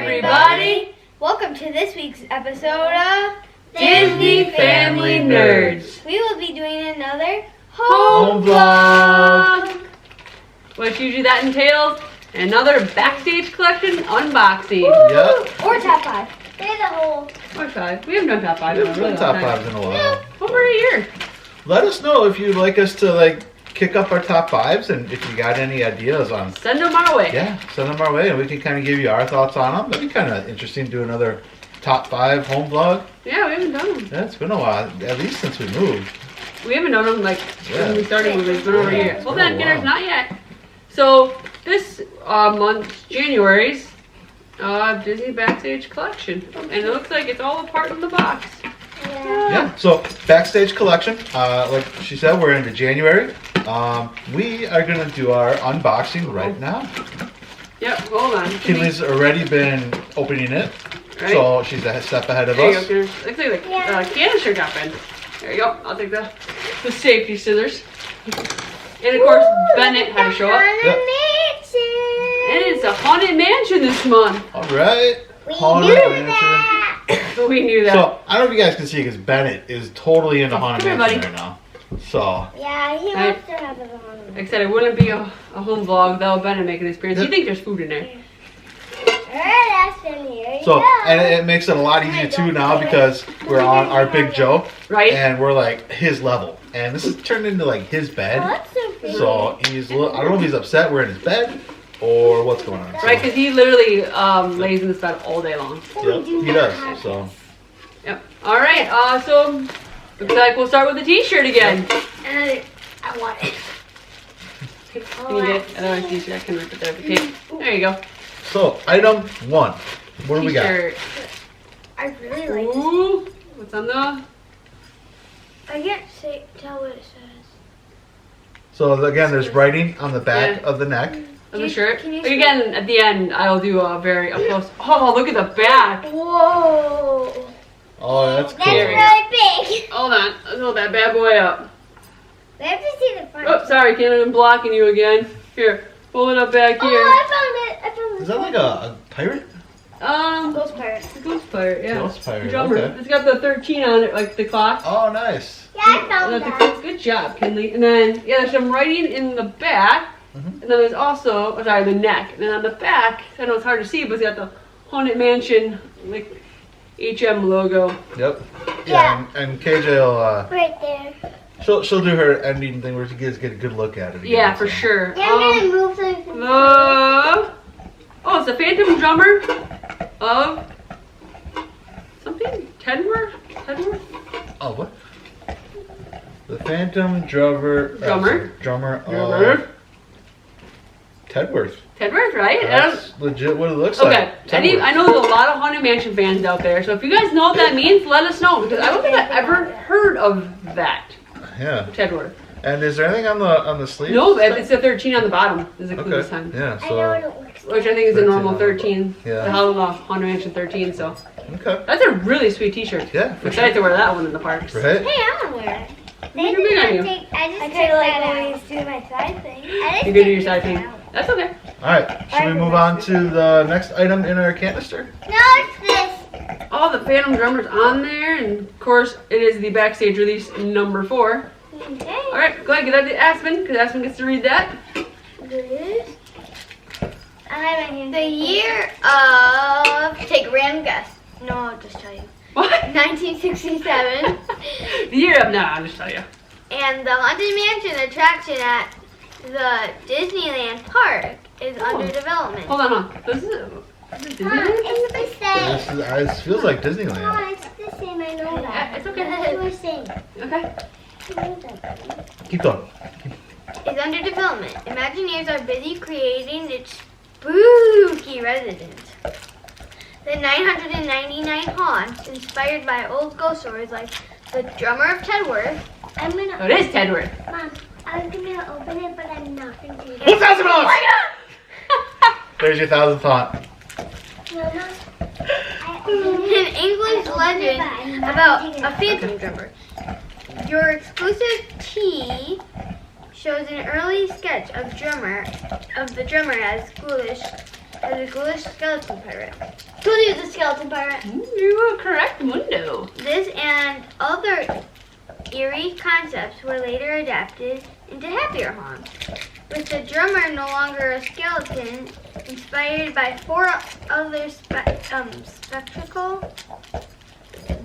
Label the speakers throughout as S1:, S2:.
S1: everybody!
S2: Welcome to this week's episode of
S1: Disney Family Nerds.
S2: We will be doing another
S1: Home vlog, which usually that entails another Backstage Collection unboxing.
S3: Yep.
S2: Or top 5. There's a whole...
S1: Or 5. We haven't done top 5
S3: We
S1: in a
S3: haven't
S1: really
S3: done
S1: long
S3: top
S1: time.
S3: 5s in a while.
S1: Over a year.
S3: Let us know if you'd like us to kick up our top 5s and if you got any ideas on.
S1: Send them our way.
S3: Yeah, send them our way and we can kind of give you our thoughts on them. That'd be kind of interesting to do another top 5 home vlog.
S1: Yeah, we haven't done them.
S3: Yeah, it's been a while, at least since we moved.
S1: We haven't done them when we started moving. It's been over a year.
S3: It's
S1: Well
S3: been a
S1: then, Dinner's
S3: while.
S1: not yet. So this month, January's Disney Backstage Collection, and it looks like it's all a part of the box.
S3: Yeah, so Backstage Collection, like she said, we're into January. We are going to do our unboxing right now.
S1: Yep, hold on.
S3: Kinley's already been opening it,
S1: Right.
S3: so she's a step ahead of
S1: There you
S3: us.
S1: go, Dinner. Looks like the canister got bent. There you go. I'll take the safety scissors. And of course, Bennett had to show up.
S3: Yep.
S1: And it's a haunted mansion this month.
S3: All right.
S2: We
S3: Haunted
S2: knew
S3: Mansion.
S1: So we knew that.
S3: So I don't know if you guys can see because Bennett is totally into Haunted
S1: Come here,
S3: Mansion
S1: buddy.
S3: right now. So
S2: Yeah, he
S1: Right.
S2: wants to have a haunted.
S1: Like I said, it wouldn't be a home vlog without Bennett making an experience. You think there's food in there?
S2: Alright, Aspen, here you
S3: so
S2: go.
S3: and it makes it a lot easier too now because we're on our Big Joe
S1: Right?
S3: and we're like his level, and this is turned into like his
S2: Oh,
S3: bed.
S2: that's so pretty.
S3: So he's I don't know if he's upset we're in his bed or what's going on. So,
S1: Right, because he literally lays in this bed all day long.
S3: Yep, he does. So
S1: Yep. All right. So looks like we'll start with the T-shirt again.
S2: And I want it.
S1: Can you get another T-shirt? I can rip it there. Okay. There you go.
S3: so item 1. What do we got?
S1: T-shirt.
S2: I really like it.
S1: Ooh. What's on the?
S2: I can't tell what it says.
S3: So again, there's writing on the back of the neck.
S1: On the shirt.
S2: Can you
S1: Again, at the end, I'll do a very up close. Oh, look at the back.
S2: Whoa.
S3: Oh, that's cool.
S1: There you
S2: really big.
S1: Hold on. Let's hold that bad boy up.
S2: We have to see the front.
S1: Oh, sorry, Ken. I'm blocking you again. Here, pull it up back
S2: Oh,
S1: here.
S2: I found it.
S3: Is that like a pirate?
S2: Ghost pirate.
S1: Ghost pirate, yeah.
S3: Ghost pirate,
S1: Drummer.
S3: okay.
S1: It's got the 13 on it, like the clock.
S3: Oh, nice.
S2: Yeah, I found
S1: That's
S2: that.
S1: Good job, Kinley. And then, yeah, there's some writing in the back.
S3: Mhm.
S1: And then there's also, the neck. And then on the back, I know it's hard to see, but it's got the Haunted Mansion, like, HM logo.
S3: Yep.
S2: Yeah.
S3: And KJ will,
S2: Right there.
S3: she'll do her ending thing where she gets get a good look at it. Again,
S1: Yeah, for
S3: so.
S1: sure.
S2: Yeah, I'm gonna move something.
S1: It's the Phantom Drummer of something? Tedworth?
S3: Oh, what? The Phantom Drummer.
S1: Drummer.
S3: Drummer of
S1: Drummer.
S3: Tedworth.
S1: Tedworth, right?
S3: That's legit what it looks
S1: Okay,
S3: like.
S1: I know there's a lot of Haunted Mansion fans out there, so if you guys know what that means, let us know, because I don't think I've ever heard of that,
S3: Yeah.
S1: Tedworth.
S3: And is there anything on the sleeve?
S1: No, it's a 13 on the bottom, is a clue
S3: Okay.
S1: this time.
S3: Yeah.
S2: I know what
S3: So.
S2: it looks like.
S1: Which I think is a
S3: 13
S1: normal
S3: on the
S1: 13.
S3: Yeah.
S1: The Haunted Mansion 13, so.
S3: Okay.
S1: That's a really sweet t-shirt.
S3: Yeah.
S1: I'm
S3: For
S1: excited
S3: sure.
S1: to wear that one in the parks.
S3: Right.
S2: Hey, I wanna wear it.
S1: Look at me on you.
S2: I just took that out. Do my side thing.
S1: You're gonna do your side thing. That's okay.
S3: All right. Should we move on to the next item in our canister?
S2: No, it's this.
S1: All the Phantom Drummers on there, and of course, it is the backstage release number 4.
S2: Okay.
S1: Alright, go ahead, get that to Aspen, because Aspen gets to read that.
S2: This. The year of, take a random guess. No, I'll just tell you.
S1: What?
S2: 1967.
S1: The year of, I'll just tell you.
S2: And the Haunted Mansion attraction at the Disneyland Park is under development.
S1: Hold on. This is Disneyland?
S2: It's the same.
S3: It feels like Disneyland.
S2: It's the same, I know
S1: Yeah, it's okay.
S2: You were saying.
S1: Okay.
S3: Keep going.
S2: Is under development. Imagineers are busy creating its spooky residence. The 999 haunts, inspired by old ghost stories like the Drummer of Tedworth.
S1: Oh, it is Tedworth.
S2: Mom, I was gonna open it, but I'm not gonna do that.
S3: 1,000 dollars. There's your 1,000th haunt.
S2: An English legend about a phantom drummer. Your exclusive tee shows an early sketch of the drummer as ghoulish the ghoulish skeleton pirate. Told you it's a skeleton pirate.
S1: You are correct, Mundo.
S2: This and other eerie concepts were later adapted into happier haunts, with the drummer no longer a skeleton, inspired by 4 other spectacle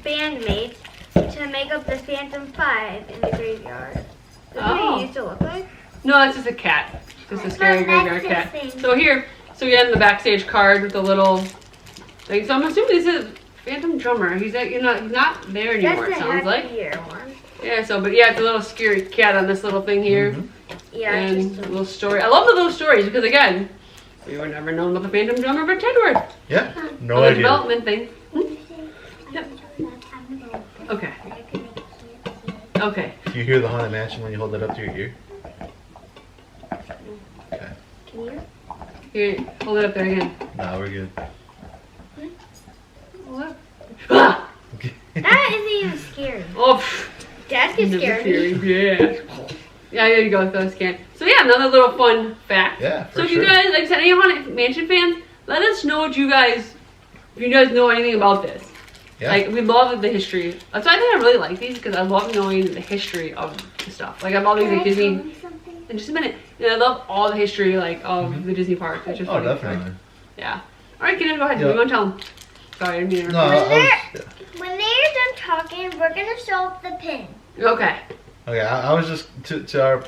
S2: bandmates to make up the Phantom 5 in the graveyard. That's what it used to look like.
S1: No, that's just a cat. Just a scary
S2: Well,
S1: graveyard
S2: that's
S1: cat.
S2: the thing.
S1: So here, so we have the backstage card with the little thing. So I'm assuming this is Phantom Drummer. He's like, he's not there anymore.
S2: That's
S1: It
S2: the
S1: sounds like.
S2: happier one.
S1: Yeah. So, but yeah, it's a little scary cat on this little thing here,
S2: Yeah,
S1: and a little story. I love the little stories because again, we were never known about the Phantom Drummer but Tedward.
S3: Yeah, no
S1: The
S3: idea.
S1: development thing. Yep. Okay. Okay.
S3: Do you hear the Haunted Mansion when you hold it up to your ear? Okay.
S2: Can you?
S1: Here, hold it up there again.
S3: No, we're good.
S1: What? Ah!
S2: That isn't even scary.
S1: Oh, pff.
S2: Dad gets
S1: Never
S2: scared.
S1: scary. Yeah, there you go. Those can. So yeah, another little fun fact.
S3: Yeah, for
S1: So if
S3: sure.
S1: you guys, like I said, any Haunted Mansion fans, let us know what you guys, if you guys know anything about this.
S3: Yeah.
S1: Like we love the history. That's why I think I really like these because I love knowing the history of the stuff. Like I have all these like Disney. In just a minute. And I love all the history like of the Disney parks. It's just
S3: Oh,
S1: really
S3: definitely.
S1: Yeah. All right, Kenan, go ahead.
S3: Yeah.
S1: You want to tell them? Sorry, I didn't mean to
S3: No,
S2: When they're done talking, we're gonna show up the pin.
S1: Okay.
S3: Okay, I was just to our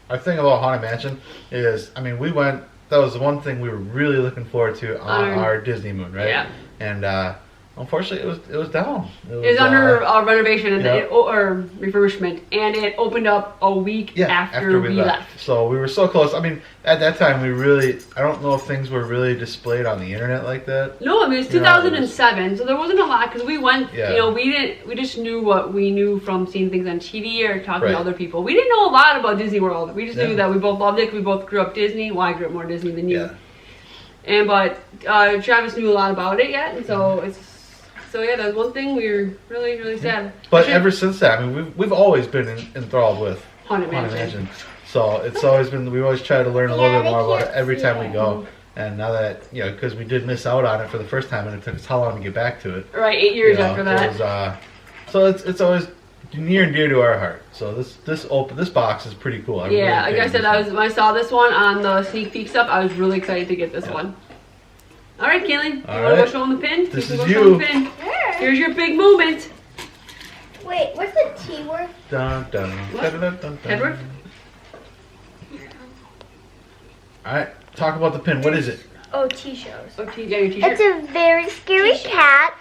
S3: our thing about Haunted Mansion is we went. That was the one thing we were really looking forward to on our Disney moon, right?
S1: Yeah.
S3: And unfortunately, it was down.
S1: It was under renovation and
S3: yeah.
S1: or refurbishment, and it opened up a week after we left.
S3: So we were so close. At that time, I don't know if things were really displayed on the internet like that.
S1: No, it was 2007, so there wasn't a lot because we went.
S3: Yeah.
S1: We just knew what we knew from seeing things on TV or talking
S3: Right.
S1: to other people. We didn't know a lot about Disney World. We just
S3: Yeah.
S1: knew that we both loved it. We both grew up Disney. Well, I grew up more Disney than you.
S3: Yeah.
S1: But Travis knew a lot about it yet, and so it's. So yeah, that's one thing we were really, really sad.
S3: But ever since that, we've always been enthralled with
S1: Haunted
S3: Haunted
S1: Mansion.
S3: Mansion. So it's always been. We've always tried to learn a little
S2: Yeah,
S3: bit more
S2: they
S3: about it
S2: can't
S3: every
S2: see
S3: time
S2: it.
S3: we go. And now that because we did miss out on it for the first time, and it took us how long to get back to it.
S1: Right, 8 years
S3: You know,
S1: after that.
S3: It was, so it's always near and dear to our heart. So this box is pretty cool. I'm
S1: Yeah,
S3: really
S1: like I
S3: digging
S1: said,
S3: this
S1: when I saw this one on the sneak peek stuff, I was really excited to get this one. All right, Kaylin, you
S3: All
S1: want to go
S3: right.
S1: show them the pin?
S3: This
S1: can
S3: is
S1: go
S3: you.
S1: show 'em the pin.
S2: Sure.
S1: Here's your big moment.
S2: Wait, what's the T word?
S3: Dun, dun,
S1: What?
S3: dun, dun, dun, dun.
S1: Edward?
S3: All right, talk about the pin. What is it?
S2: Oh, T shows.
S1: Oh, yeah, your t-shirt.
S2: It's a very scary cat.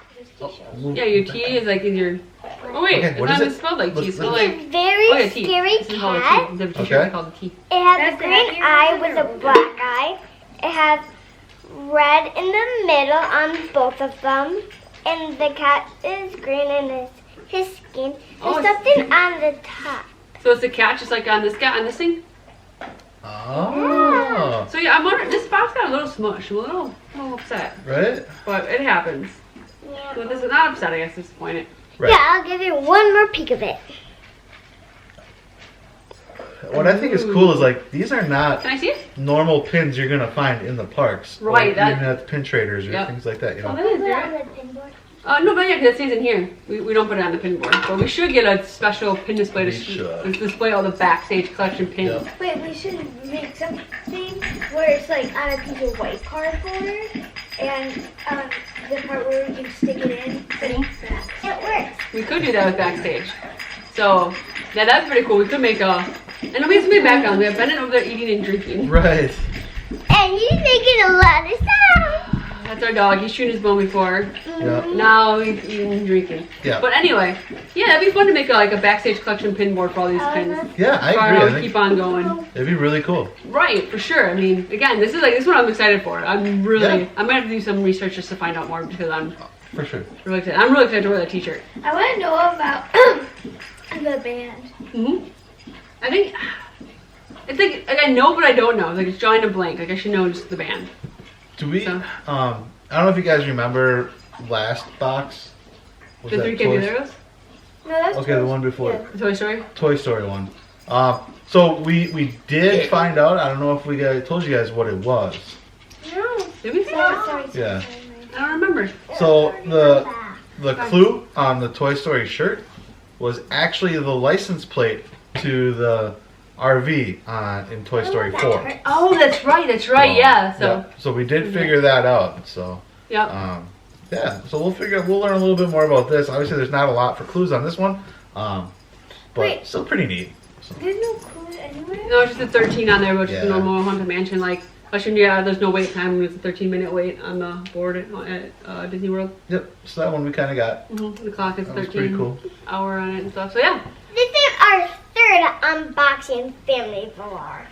S1: Yeah, your T is like in your. Oh wait,
S3: Okay,
S1: it's
S3: what
S1: not
S3: is
S1: even
S3: it?
S1: spelled like T. It's spelled
S3: Look-
S1: like.
S2: It's a very
S1: Oh yeah, T.
S2: scary
S1: This is called a
S2: cat.
S1: T. The t-shirt
S3: Okay.
S1: is called a T.
S2: It has That's a the green happier eye one with or a what? black eye. It has red in the middle on both of them. And the cat is green and his skin.
S1: Oh,
S2: There's
S1: it's-
S2: something on the top.
S1: So it's a cat just like on this guy on this thing.
S3: Oh,
S1: So yeah, I'm wondering. This box got a little smush. I'm a little upset,
S3: right.
S1: but it happens. So this is not upset, I guess. Disappointed.
S3: Right.
S2: Yeah, I'll give you one more peek of it.
S3: What I think is cool is these are not
S1: Can I see it?
S3: normal pins you're gonna find in the parks.
S1: Right,
S3: Or
S1: that-
S3: even at pin traders or
S1: Yep.
S3: things like that.
S1: Oh, that is
S2: Put it
S1: there.
S2: on the pinboard.
S1: No, but yeah, because it stays in here. We don't put it on the pin board. But we should get a special pin display
S3: We
S1: to
S3: should.
S1: display all the backstage collection pins.
S3: Yep.
S2: Wait, we should make something where it's like on a piece of white cardboard and the part where we can stick it in. It works.
S1: We could do that with backstage. So, yeah, that's pretty cool. We could make a... And we have some background. We have Bennett over there eating and drinking.
S3: Right.
S2: And he's making a lot of sound.
S1: That's our dog. He's chewing his bone before.
S3: Yeah.
S1: Now he's eating and drinking.
S3: Yeah.
S1: But anyway, yeah, that'd be fun to make a backstage collection pin board for all these pins.
S3: Yeah, I
S1: So
S3: agree. I
S1: I'll
S3: think
S1: keep on going.
S3: it'd be really cool.
S1: Right, for sure. I mean, again, this is what I'm excited for. I'm really,
S3: Yeah.
S1: I might have to do some research just to find out more because I'm
S3: For sure.
S1: really excited. I'm really excited to wear that t-shirt.
S2: I want to know about the band.
S1: I think, it's like I know but I don't know. Like it's drawing a blank. Like I should know just the band.
S3: Do we?
S1: So-
S3: I don't know if you guys remember last box. Was
S1: The
S3: that
S1: Three
S3: Toy-
S1: Caballeros?
S2: No, that's
S3: Okay, the one before.
S2: Yeah.
S1: Toy Story?
S3: Toy Story one. So we did find out. I don't know if we told you guys what it was.
S2: No.
S1: Did we say that?
S3: Yeah.
S1: I don't remember.
S3: So the clue on the Toy Story shirt was actually the license plate to the RV in Toy Story 4.
S1: Oh, that's right. Yeah. So.
S3: So we did figure that out. So.
S1: Yeah.
S3: Yeah. So we'll learn a little bit more about this. Obviously, there's not a lot for clues on this one, but
S2: Wait.
S3: still pretty neat. So.
S2: There's no clues anywhere?
S1: No, it's just a 13 on there, which is
S3: Yeah.
S1: the normal Haunted Mansion. Like, there's no wait time. It's a 13-minute wait on the board at Disney World.
S3: Yep. So that one we kind of got.
S1: The clock is
S3: That was
S1: 13
S3: pretty cool.
S1: hour on it and stuff. So yeah.
S4: This is our third unboxing family vlog.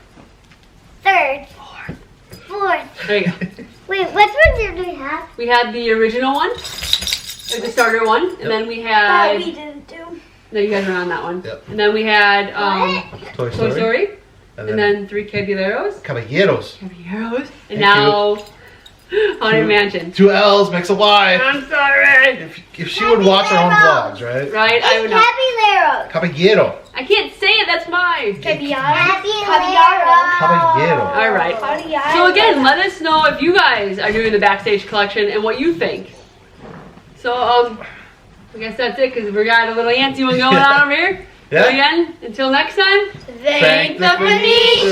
S4: Fourth.
S1: There you go.
S4: Wait, which one did we have?
S1: We had the original one, like the starter one, and then we
S2: That
S1: had.
S2: we didn't do.
S1: No, you guys were on that one.
S3: Yep.
S1: And then we had
S3: Toy
S1: Toy
S3: Story.
S1: Story, and then 3 Caballeros.
S3: Caballeros.
S1: Caballeros. And
S3: Thank
S1: now Haunted Mansion.
S3: 2 L's makes a Y.
S1: I'm sorry.
S3: If she would watch her own vlogs, right?
S1: Right? I would know.
S4: Caballeros.
S3: Caballero.
S1: I can't say it. That's mine.
S3: Caballero.
S1: All right. So again, let us know if you guys are doing the Backstage Collection and what you think. So I guess that's it because we got a little antsy one going on over here.
S3: Yeah.
S1: So again, until next time.
S2: Thank
S3: the Phoenicians.